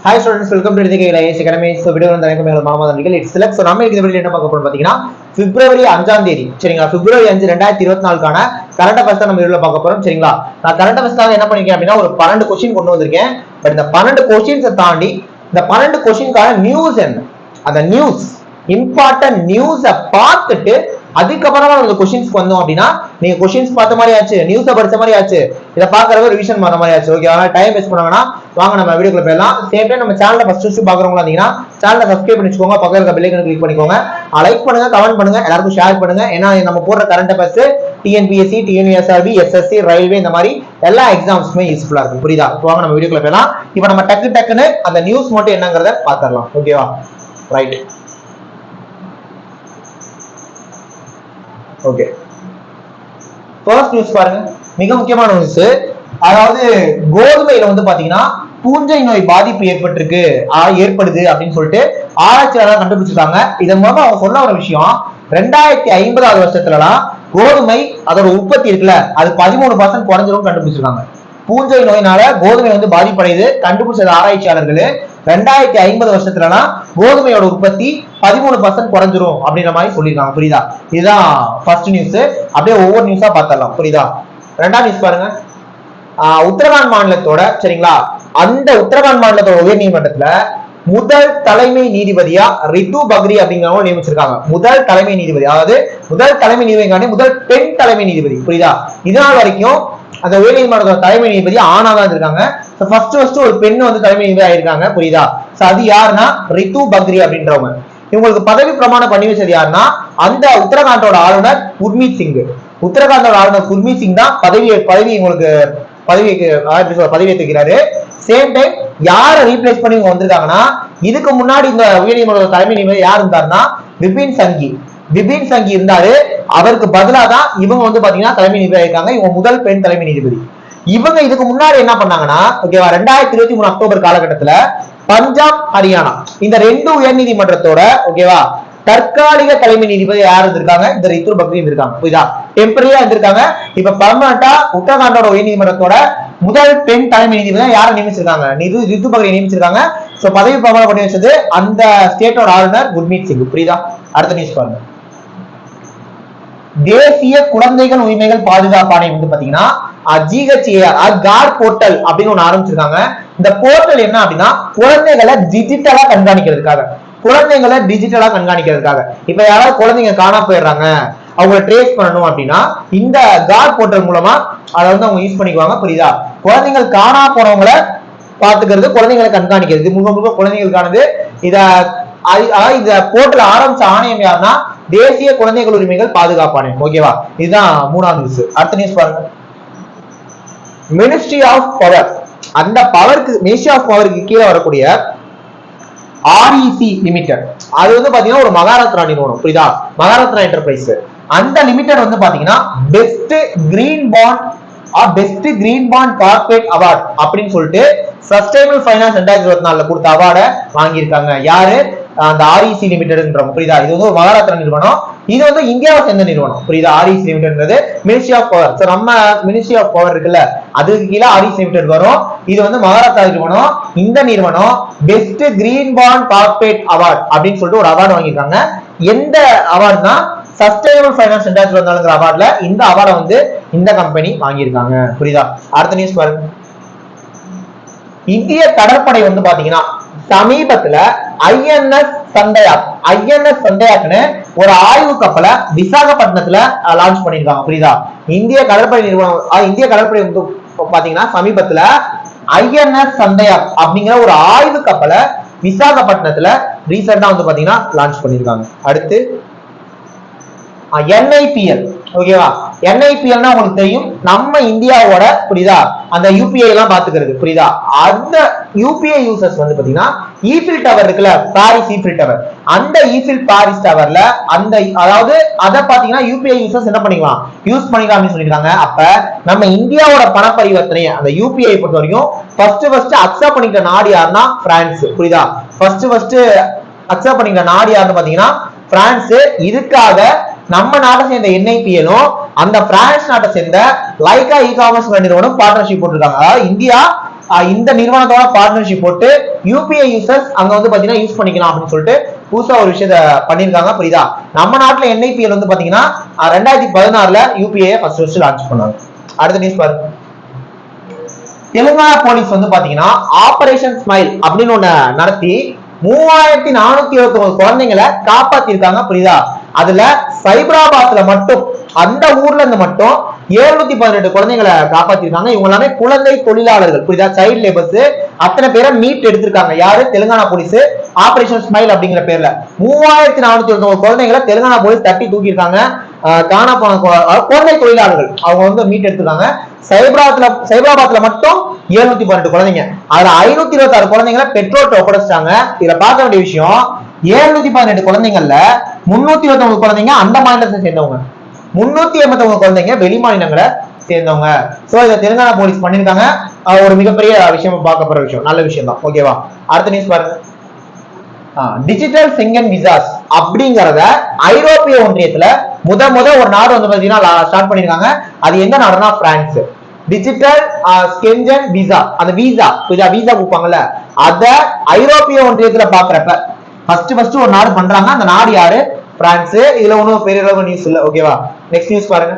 Hi students, welcome to the IAS Academy. So video வந்து எனக்கு மாமாதன்கள் it's select. So நம்ம இந்த வீடியோல என்ன பார்க்க போறோம் பாத்தீங்கன்னா பிப்ரவரி 5ஆம் தேதி சரிங்களா, பிப்ரவரி 5 2024 கான கரண்ட் அஃபேர்ஸ் நம்ம வீடியோல பார்க்க போறோம் சரிங்களா. நான் கரண்ட் அஃபேர்ஸ்க்காக என்ன பண்ணிருக்கேன் அப்படினா ஒரு 12 क्वेश्चन கொண்டு வந்திருக்கேன். பட் இந்த 12 क्वेश्चंस தாண்டி இந்த 12 क्वेश्चनக்கான நியூஸ் என்ன, அந்த நியூஸ் இம்பார்ட்டன்ட் நியூஸை பார்த்துட்டு அதுக்கப்புறமா நம்ம क्वेश्चंस வந்தோம் அப்படினா நீங்க क्वेश्चंस பார்த்த மாதிரி ஆச்சு, நியூஸை படிச்ச மாதிரி ஆச்சு, இத பார்க்கறவங்க ரிவிஷன் பண்ண மாதிரி ஆச்சு. ஓகே, அதனால டைம் வேஸ்ட் பண்ண வேணாம், வாங்க நம்ம வீடியோக்குள்ள போயிடலாம். சேம் டைம் நம்ம சேனலை ஃபர்ஸ்ட் பாக்குறவங்களா இருந்தீங்கன்னா சேனலை சப்ஸ்கிரைப் பண்ணிக்கோங்க, பக்கத்துல இருக்க பெல் ஐகானை கிளிக் பண்ணிக்கோங்க, லைக் பண்ணுங்க, கமெண்ட் பண்ணுங்க, எல்லாருக்கும் ஷேர் பண்ணுங்க. ஏன்னா நம்ம போடுற current affairs TNPSC, TNUSRB, SSC, railway இந்த மாதிரி எல்லா எக்ஸாம்ஸ்க்குமே யூஸ்ஃபுல்லா இருக்கும். புரியுதா? வாங்க நம்ம வீடியோக்குள்ள போயிடலாம். இப்போ நம்ம டக்குன்னு அந்த நியூஸ் மட்டும் என்னங்கறத பாத்துறலாம். ஓகேவா? ரைட். ஓகே, ஃபர்ஸ்ட் நியூஸ் பாருங்க, மிக முக்கியமான நியூஸ். அதாவது கோதுமையில வந்து பாத்தீங்கன்னா பூஞ்சை நோய் பாதிப்பு ஏற்படுது அப்படின்னு சொல்லிட்டு ஆராய்ச்சியாளர் கண்டுபிடிச்சிருக்காங்க. இதன் மூலமா அவங்க சொன்ன ஒரு விஷயம், 2050 வருஷத்துலலாம் கோதுமை அதோட உற்பத்தி இருக்குல்ல அது 13% குறைஞ்சிரும் கண்டுபிடிச்சிருக்காங்க. பூஞ்சை நோயினால கோதுமை வந்து பாதிப்படையுது கண்டுபிடிச்சது ஆராய்ச்சியாளர்கள். 2050 வருஷத்துலலாம் கோதுமையோட உற்பத்தி 13% குறைஞ்சிரும் அப்படின்ற மாதிரி சொல்லியிருக்காங்க. புரியுதா? இதுதான் ஃபர்ஸ்ட் நியூஸ். அப்படியே ஒவ்வொரு நியூஸா பார்த்தரலாம். புரியுதா? ரெண்டாம் நியூஸ் பாருங்க. உத்தரகாண்ட் மாநிலத்தோட சரிங்களா, அந்த உத்தரகாண்ட் மாநிலத்தோட உயர் நீதிமன்றத்துல முதல் தலைமை நீதிபதியா ரித்து பக்ரி அப்படிங்கிறவங்க நியமிச்சிருக்காங்க. முதல் தலைமை நீதிபதி, அதாவது முதல் தலைமை நீதிபதி, முதல் பெண் தலைமை நீதிபதி. புரியுதா? இதனால் வரைக்கும் அந்த உயர் நீதிமன்றத்தோட தலைமை நீதிபதி ஆணாதான் இருக்காங்க. ஃபர்ஸ்ட் ஒரு பெண் வந்து தலைமை நீதிபதி ஆயிருக்காங்க. புரியுதா? அது யாருன்னா ரித்து பக்ரி அப்படின்றவங்க. இவங்களுக்கு பதவி பிரமாணம் பண்ணி வச்சது யாருன்னா அந்த உத்தரகாண்டோட ஆளுநர் குர்மீத் சிங். உத்தரகாண்டோட ஆளுநர் குர்மீத் சிங் தான் பதவி ஏற்றுக்கிறாரு. சேம் டைம் யாரை ரீப்ளேஸ் பண்ணி இவங்க வந்திருக்காங்கன்னா, இதுக்கு முன்னாடி இந்த உயர்நீதிமன்ற தலைமை நீதிபதி யார் இருந்தாருன்னா விபின் சங்கி இருந்தாரு. அவருக்கு பதிலா தான் இவங்க வந்து பாத்தீங்கன்னா தலைமை நீதிபதி இருக்காங்க. இவங்க முதல் பெண் தலைமை நீதிபதி. இவங்க இதுக்கு முன்னாடி என்ன பண்ணாங்கன்னா, ஓகேவா, 2023 அக்டோபர் காலகட்டத்துல பஞ்சாப், ஹரியானா இந்த ரெண்டு உயர் நீதிமன்றத்தோட ஓகேவா தற்காலிக தலைமை நீதிபதி யார் இருந்திருக்காங்க, இந்த ரித்து பக்ரி இருந்திருக்காங்க. புரியுதா? டெம்பரரியா இருந்திருக்காங்க. இப்ப பெர்மனண்டா உத்தரகாண்டோட உயர் நீதிமன்றத்தோட முதல் பெண் தலைமை நீதிபதி யாரை நியமிச்சிருக்காங்க, ரித்து பக்ரி நியமிச்சிருக்காங்க. சோ பதவி பிரமாணம் பண்ணி வச்சது அந்த ஸ்டேட்டோட ஆளுநர் குர்மீத் சிங். புரியுதா? அடுத்த நியூஸ் பாருங்க. தேசிய குழந்தைகள் உரிமைகள் பாதுகாப்பு ஆணையம் வந்து பாத்தீங்கன்னா கார் போர்ட்டல் அப்படின்னு ஒண்ணு ஆரம்பிச்சிருக்காங்க. இந்த போர்ட்டல் என்ன அப்படின்னா குழந்தைகளை டிஜிட்டலா கண்காணிக்கிறதுக்காக. இப்ப யாராவது குழந்தைங்க காணாம போயிடுறாங்க, அவங்களை ட்ரேஸ் பண்ணணும் அப்படின்னா இந்த கார் போர்ட்டல் மூலமா அதை வந்து அவங்க யூஸ் பண்ணிக்குவாங்க. புரியுதா? குழந்தைகள் காணா போனவங்களை பாத்துக்கிறது, குழந்தைகளை கண்காணிக்கிறது முழுக்க குழந்தைகளுக்கானது. இந்த போர்ட்டல் ஆரம்பிச்ச ஆணையம் யாருன்னா தேசிய குழந்தைகள் உரிமைகள் பாதுகாப்பு ஆணையம். ஓகேவா? இதுதான் மூணாவது நியூஸ். அடுத்த நியூஸ் பாருங்க. மினிஸ்ட்ரி ஆஃப் பவர், அந்த பவருக்கு மினிஸ்ட்ரி ஆஃப் பவருக்கு கீழே வரக்கூடிய REC லிமிடெட், அது வந்து பாத்தீங்கன்னா ஒரு மகாரத்னா நிறுவனம். புரியுதா? மகாரத்னா என்டர்பிரைஸ். அந்த லிமிடெட் வந்து பாத்தீங்கன்னா best green bond corporate award அப்படின்னு சொல்லிட்டு சஸ்டைனபிள் ஃபைனான்ஸ் 2024 கொடுத்த அவார்டை வாங்கியிருக்காங்க. யாரு? அந்த REC லிமிடெட்ன்றவங்க. புரியுதா? இது வந்து ஒரு மகாராஷ்டிரா நிறுவனம். இது வந்து இந்தியாவை சேர்ந்த நிறுவனம். புரியுதா? REC லிமிடெட்ன்றது மினிஸ்ட்ரி ஆஃப் பவர். சோ நம்ம மினிஸ்ட்ரி ஆஃப் பவர் இருக்குல்ல, அதுக்கு கீழே REC லிமிடெட் வரும். இது வந்து மகாராஷ்டிரா நிறுவனம். இந்த நிறுவனம் best green bond corporate award அப்படின்னு சொல்லிட்டு ஒரு அவார்டு வாங்கியிருக்காங்க. எந்த அவார்டுனா சஸ்டைனபிள் ஃபைனான்ஸ் 2024 அவார்ட்ல இந்த அவார்டை வந்து இந்த கம்பெனி வாங்கியிருக்காங்க. புரியுதா? அடுத்த நியூஸ் பாருங்க. இந்திய கடற்படை வந்து பாத்தீங்கன்னா சமீபத்துல ஐஎன்எஸ் சந்தயாக்னு ஒரு ஆய்வு கப்பலை விசாகப்பட்டினத்துல லான்ச் பண்ணிருக்காங்க. புரியுதா? இந்திய கடற்படை நிறுவனம், இந்திய கடற்படை வந்து பாத்தீங்கன்னா சமீபத்துல ஐஎன்எஸ் சந்தயாக் அப்படிங்கிற ஒரு ஆய்வு கப்பலை விசாகப்பட்டினத்துல ரீசெண்டா வந்து பாத்தீங்கன்னா லான்ச் பண்ணிருக்காங்க. அடுத்து NIPL. ஓகேவா? NIPL உங்களுக்கு தெரியும், நம்ம இந்தியாவோட புரியுதா அந்த UPI எல்லாம் பாத்துக்கிறது. புரியுதா? அந்த UPI யூசர்ஸ் வந்து பாத்தீங்கன்னா ஈஃபில் டவர் இருக்குல்ல, பாரிஸ் ஈஃபில் டவர், அந்த ஈஃபில் பாரிஸ் டவர்ல அந்த அதாவது அதை பாத்தீங்கன்னா UPI யூசர்ஸ் என்ன பண்ணிக்கலாம், யூஸ் பண்ணிக்கலாம் அப்படின்னு சொல்லியிருக்காங்க. அப்ப நம்ம இந்தியாவோட பண பரிவர்த்தனை அந்த UPI பொறுத்த வரைக்கும் ஃபர்ஸ்ட் அக்செப்ட் பண்ணிக்கிற நாடு யாருன்னா பிரான்ஸ். புரியுதா? ஃபர்ஸ்ட் அக்செப்ட் பண்ணிக்கிற நாடு யாருன்னு பாத்தீங்கன்னா பிரான்ஸ். இதுக்காக நம்ம நாட்டை சேர்ந்த NIPLும் அந்த பிரான்ஸ் நாட்டை சேர்ந்த லைகா இ காமர்ஸ் நிறுவனம் பார்ட்னர்ஷிப் போட்டிருக்காங்க. அதாவது இந்தியா இந்த நிறுவனத்தோட பார்ட்னர்ஷிப் போட்டு யூபிஐ யூசர்ஸ் அங்க வந்து பாத்தீங்கன்னா யூஸ் பண்ணிக்கலாம் அப்படின்னு சொல்லிட்டு புதுசா ஒரு விஷயத்த பண்ணிருக்காங்க. புரியுதா? நம்ம நாட்டுல NIPL வந்து பாத்தீங்கன்னா 2016 யூபிஐ ஃபர்ஸ்ட் லான்ச் பண்ணாங்க. அடுத்த நியூஸ் பாருங்க. தெலுங்கானா போலீஸ் வந்து பாத்தீங்கன்னா ஆபரேஷன் ஸ்மைல் அப்படின்னு ஒண்ணு நடத்தி 3429 குழந்தைங்களை காப்பாத்திருக்காங்க. புரியுதா? அதுல சைபராபாத்ல மட்டும் அந்த ஊர்ல இருந்து மட்டும் 718 குழந்தைகளை காப்பாத்திருக்காங்க. இவங்க எல்லாமே குழந்தை தொழிலாளர்கள். புரியுதா? Child labours. அத்தனை பேரை மீட் எடுத்திருக்காங்க. யாரு? தெலுங்கானா போலீஸ் ஆபரேஷன் ஸ்மைல் அப்படிங்கிற பேர்ல 3429 குழந்தைகளை தெலுங்கானா போலீஸ் தட்டி தூக்கியிருக்காங்க. காணா போன குழந்தை தொழிலாளர்கள் அவங்க வந்து மீட் எடுத்திருக்காங்க. சைபராபாத்ல மட்டும் 718 குழந்தைங்க. அதுல 526 குழந்தைங்களை பெற்றோர்கிட்ட ஒப்படைச்சிட்டாங்க. இதுல பார்க்க வேண்டிய விஷயம், 718 குழந்தைங்கள்ல 329 குழந்தைங்க அந்த மாநிலத்தை சேர்ந்தவங்க, 389 குழந்தைங்க வெளி மாநிலங்களை சேர்ந்தவங்க. சோ இதை தெலுங்கானா போலீஸ் பண்ணிருக்காங்க. ஒரு மிகப்பெரிய விஷயம், பார்க்க போற விஷயம், நல்ல விஷயம் தான். ஓகேவா? அடுத்த நியூஸ் பாருங்க. டிஜிட்டல் செங்கன் விசாஸ் அப்படிங்கறத ஐரோப்பிய ஒன்றியத்துல முத ஒரு நாடு வந்து பாத்தீங்கன்னா ஸ்டார்ட் பண்ணிருக்காங்க. அது எந்த நாடுனா பிரான்ஸ். டிஜிட்டல் ஸ்கெஞ்சன் விசா, அந்த விசா கொடுப்பாங்கல்ல, அத ஐரோப்பிய ஒன்றியத்துல பாக்குறப்ப ஃபர்ஸ்ட் ஒரு நாடு பண்றாங்க. அந்த நாடு யாரு? பிரான்ஸ். இதுல ஒன்னும் பெரிய அளவு நியூஸ் இல்ல. ஓகேவா? நெக்ஸ்ட் நியூஸ் பாருங்க.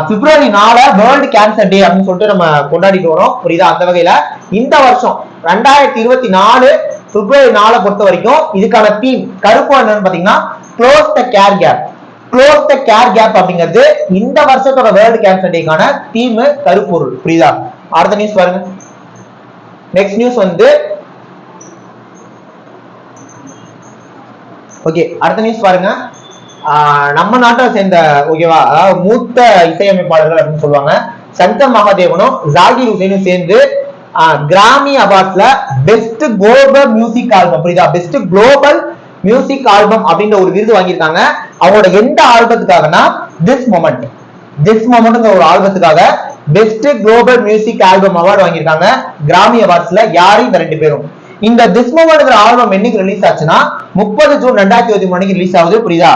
பிப்ரவரி 4 வேர்ல்டு கேன்சர் டே அப்படின்னு சொல்லிட்டு நம்ம கொண்டாடிட்டு வரோம். புரியுதா? அந்த வகையில இந்த வருஷம் 2024 பிப்ரவரி 4 பொறுத்த வரைக்கும் இதுக்கான தீம் கருப்பு என்னன்னு பாத்தீங்கன்னா close the care gap. Close the care gap அப்படிங்கிறது இந்த வருஷத்தோட வேர்ல்டு கேன்சர் டேக்கான தீம், கருப்பொருள். புரியுதா? அடுத்த நியூஸ் பாருங்க. நெக்ஸ்ட் நியூஸ் வந்து ஓகே, அடுத்த நியூஸ் பாருங்க. நம்ம நாட்டை சேர்ந்த ஓகேவா, அதாவது மூத்த இசையமைப்பாளர்கள் அப்படின்னு சொல்லுவாங்க, சங்கர் மகாதேவனும் ஜாகிர் ஹுசேனும் சேர்ந்து கிராமி அவார்ட்ஸ்ல பெஸ்ட் குளோபல் மியூசிக் ஆல்பம், புரியுதா, பெஸ்ட் குளோபல் மியூசிக் ஆல்பம் அப்படின்ற ஒரு விருது வாங்கியிருக்காங்க. அவங்களோட எந்த ஆல்பத்துக்காகனா திஸ் மொமெண்ட் ஒரு ஆல்பத்துக்காக best global music album award வாங்கியிருக்காங்க கிராமி அவார்ட்ஸ்ல. யாரு? இந்த ரெண்டு பேரும். இந்த திஸ் மொமெண்ட் ஆல்பம் என்னைக்கு ரிலீஸ் ஆச்சுன்னா 30 ஜூன் 2023 ரிலீஸ் ஆகுது. புரியுதா?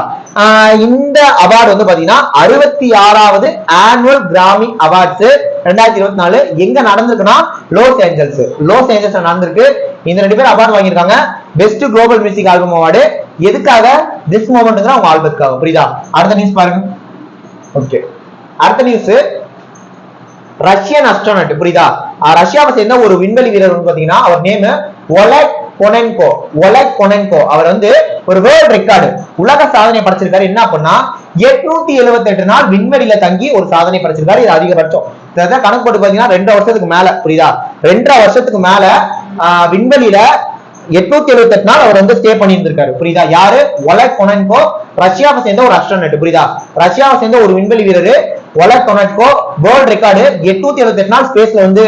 இந்த அவார்டு வந்து பாத்தீங்கன்னா 66வது ஆனுவல் கிராமி அவார்ட்ஸ் 2024 எங்க நடந்திருக்குன்னா லாஸ் ஏஞ்சல்ஸ் நடந்திருக்கு. இந்த ரெண்டு பேரும் அவார்டு வாங்கியிருக்காங்க. Best global music album award. எதுக்காக? திஸ் மொமெண்ட் அவங்க ஆல்பத்துக்காக. புரியுதா? அடுத்த நியூஸ் பாருங்க. ஓகே, அடுத்த நியூஸ் ரஷ்யன் அஸ்ட்ரோனட். புரியுதா? ரஷ்யாவை சேர்ந்த ஒரு விண்வெளி வீரர் பாத்தீங்கன்னா அவர் நேம் ஒலெக் கொனென்கோ. அவர் வந்து ஒரு வேர்ல்ட் ரெக்கார்டு, உலக சாதனை படைச்சிருக்காரு. என்ன பண்ணா 878 நாள் விண்வெளியில தங்கி ஒரு சாதனை படைச்சிருக்காரு. இது அதிகபட்சம். கணக்கு போட்டு பாத்தீங்கன்னா 2 வருஷத்துக்கு மேல. புரியுதா? 2 வருஷத்துக்கு மேல விண்வெளியில 878 நாள் அவர் வந்து ஸ்டே பண்ணி இருந்திருக்காரு. புரியுதா? யாரு? ஒலெக் கொனென்கோ, ரஷ்யாவை சேர்ந்த ஒரு அஸ்ட்ரோனட். புரியுதா? ரஷ்யாவை சேர்ந்த ஒரு விண்வெளி வீரர் ஒலெக் கொனென்கோ வேர்ல்ட் ரெக்கார்டு 878 நாள் ஸ்பேஸ்ல வந்து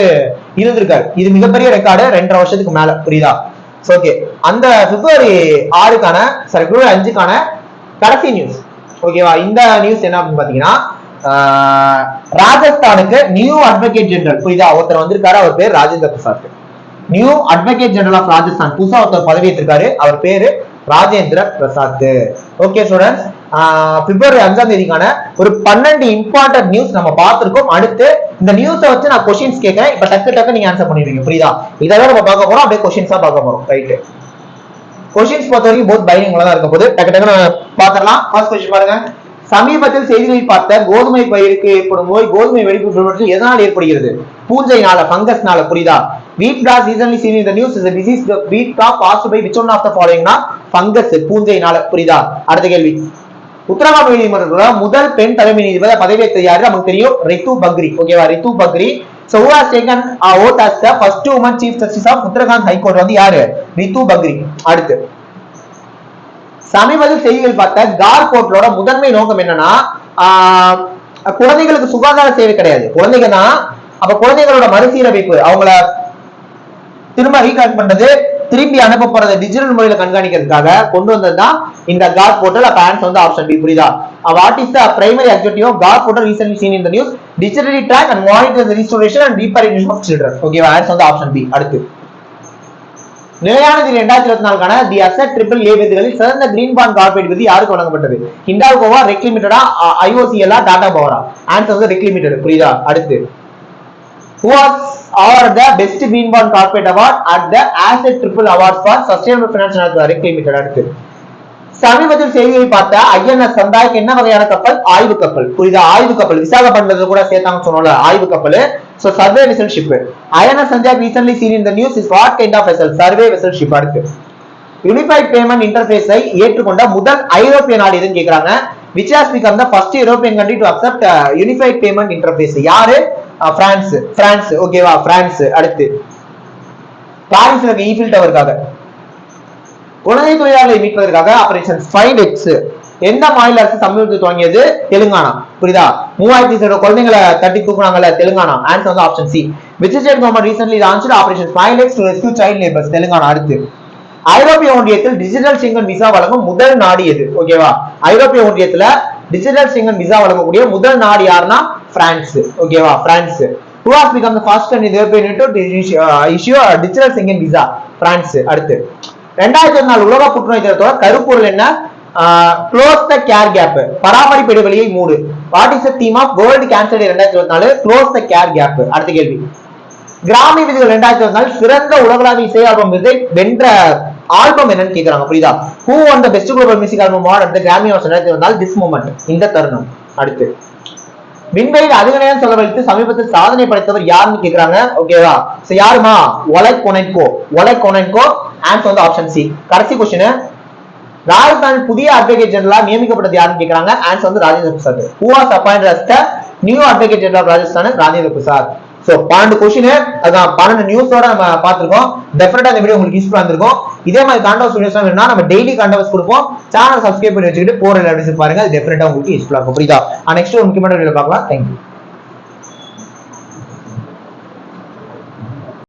இருந்திருக்காரு. இது மிகப்பெரிய ரெக்கார்டு, 2.5 வருஷத்துக்கு மேல. புரியுதா? ஓகே, அந்த பிப்ரவரி 5க்கான கடைசி நியூஸ். ஓகேவா? இந்த நியூஸ் என்ன அப்படின்னு பாத்தீங்கன்னா ராஜஸ்தானுக்கு நியூ அட்வொகேட் ஜெனரல். புரியுதா? ஒருத்தர் வந்திருக்காரு. அவர் பேர் Rajendra Prasad. New advocate general of Rajasthan புதுசா ஒருத்தர் பதவி ஏற்றிருக்காரு. அவர் பேரு Rajendra Prasad. Okay students, February 5ஆம் தேதிக்கான ஒரு 12 இம்பார்ட்டன்ட் நியூஸ் நம்ம பார்த்திருக்கோம். அடுத்து இந்த நியூஸை வச்சு நான் கொஸ்டின்ஸ் கேட்கிறேன். இப்ப டக்கு நீங்க ஆன்சர் பண்ணிடுவீங்க. புரியுதா? இதெல்லாம் நம்ம பார்க்க போறோம். அப்படியே கொஸ்டின்ஸா பார்க்க போறோம். ரைட், கொஸ்டின்ஸ் பொறுத்த வரைக்கும் போத் பைலிங்குலா தான் இருக்க போது. டக்கு பார்க்கலாம். ஃபர்ஸ்ட் கொஸ்டின் பாருங்க. சமீபத்தில் செய்திகளில் பார்த்த கோதுமை பயிருக்கு ஏற்படும் நோய் கோதுமை வெடிப்பு எதனால் ஏற்படுகிறது? பூஞ்சைனால, ஃபங்கஸ்னால. புரியுதா? wheat blast recently seen in the news is a disease the wheat crop caused by which one of the following னா ஃபங்கஸ், பூஞ்சைனால. புரியுதா? அடுத்த கேள்வி. உத்தரகாண்ட் நீதிமன்றத்தோட முதல் பெண் தலைமை நீதிபதி பதவியேற்ற யாரு? நமக்கு தெரியும், ரித்து பக்ரி. ஓகேவா? ரித்து Bakri. So who has taken oath as the first woman chief justice of Uttarakhand high court வந்து யாரு? ரித்து பக்ரி. அடுத்து, சமீபத்தில் செய்திகள் பார்த்த கார் போர்ட்டலோட முதன்மை நோக்கம் என்னன்னா குழந்தைகளுக்கு சுகாதார சேவை கிடையாது, குழந்தைகள் தான். அப்ப குழந்தைகளோட மறுசீரமைப்பு, அவங்கள திரும்ப ரீகனெக்ட் பண்றது, திரும்பி அனுப்ப போறதை டிஜிட்டல் முறையில கண்காணிக்கிறதுக்காக கொண்டு வந்ததுதான் இந்த கார் போர்ட்டல். அப்ப ஆன்சர் வந்து ஆப்ஷன் பி. புரியுதா? What is the primary objective of car portal recently seen in the news? digitally track and monitor the restoration and reparation of children. ஓகேவா? ஆன்சர் வந்து ஆப்ஷன் பி. அடுத்து, நிலையான 2024க்கான தி asset triple A விருதுகளில் சிறந்த green bond corporate விருது யாருக்கு வழங்கப்பட்டது? ஹிண்டால்கோவா, ரெக் லிமிடெடா, ஐஓசிஎல்லா, Tata பவரா? Answer வந்து ரெக் லிமிடெட். புரியுதா? அடுத்து, Who was awarded the best green bond corporate award at the Asset Triple Awards for Sustainable Finance Private Limited. அடுத்து சமீபத்தில் செய்தியை பார்த்த ஐஎன்எஸ் சந்தாய்க்கு என்ன வகையான கப்பல்? ஆய்வு கப்பல். புரியுதா? ஆய்வு கப்பல். விசாகப்பட்டினத்துல கூட சேர்த்தாங்க சொன்னோம்ல, ஆய்வு கப்பல். So survey vessel ship. INS Sanjay recently seen in the news is what kind of vessel? Survey vessel ship. அடுத்து யூனிஃபைட் பேமெண்ட் இன்டர்ஃபேஸை ஏற்றுக்கொண்ட முதல் ஐரோப்பிய நாடு எதுன்னு கேக்குறாங்க. which has become the first European country to accept unified payment interface? யாரு? France. ஓகேவா? France. அடுத்து பாரிஸ்ல இருக்க ஈஃபில் டவருக்காக குழந்தை தொழிலாளர்களை மீட்பதற்காக ஆபரேஷன் ஃபைண்ட் எக்ஸ் எந்த மாநில அரசு சமீபத்தில் துவங்கியது? தெலுங்கானா. புரியுதா? 3000 குழந்தைகளை தட்டி தூக்குனாங்கல்ல, தெலுங்கானா. ஆன்சர் வந்து option C. which state government recently launched operation find x to rescue child laborers? Telangana. அடுத்து ஐரோப்பிய ஒன்றியத்தில் டிஜிட்டல் செங்கன் விசா வழங்கும் முதல் நாடு எது? ஓகேவா? ஐரோப்பிய ஒன்றியத்துல டிஜிட்டல் செங்கன் விசா வழங்கக்கூடிய முதல் நாடு யாருன்னா பிரான்ஸ். ஓகேவா? France. who has become the first and European Union to issue a digital Schengen visa? France. அடுத்து 2004 உலக புற்றுநோய் தினத்தோட கருப்பொருள் என்ன? க்ளோஸ் த கேர் கேப், பராமரிப்பு இடைவெளியை மூடு. What is the theme of world cancer day 2024? Close the care gap. அடுத்த கேள்வி கிராமி விருதுகள் 2024 சிறந்த உலகளாவிய இசை ஆல்பம் விருதை வென்ற ஆல்பம் என்னன்னு கேக்குறாங்க. புரியுதா? who won the best global music album award at the Grammy Awards 2024? this moment, இந்த தருணம். அடுத்து விண்வெளியில் அதிக நேரம் செலவழித்து சமீபத்தில் சாதனை படைத்தவர் யாருன்னு கேக்குறாங்க. ஓகேவா? சோ யாருமா? ஒலெக் கொனென்கோ. ஆன்சர் வந்து ஆப்ஷன் சி. கடைசி क्वेश्चन ராஜஸ்தான் புதிய அட்வொகேட் ஜெனரலா நியமிக்கப்பட்டது யாருன்னு கேக்குறாங்க. ஆன்சர் வந்து Rajendra Prasad. who was appointed as the new advocate general of Rajasthan? Rajendra Prasad. So 12 question, அதான் 12 நியூஸோட நம்ம பாத்துறோம். டெஃபினட்டா இந்த வீடியோ உங்களுக்கு யூஸ்ஃபுல்லா இருந்திருக்கும். இதே மாதிரி காண்டவர்ஸ் வீடியோஸ் வேணும்னா நம்ம டெய்லி காண்டவர்ஸ் கொடுப்போம். சேனல் சப்ஸ்கிரைப் பண்ணி வச்சுக்கிட்டு போற வீடியோஸ் பாருங்க. அது டெஃபினட்டா உங்களுக்கு யூஸ்ஃபுல்லா இருக்கும். புரியுதா? நெக்ஸ்ட் ஒரு முக்கியமான வீடியோல பார்க்கலாம். Thank you.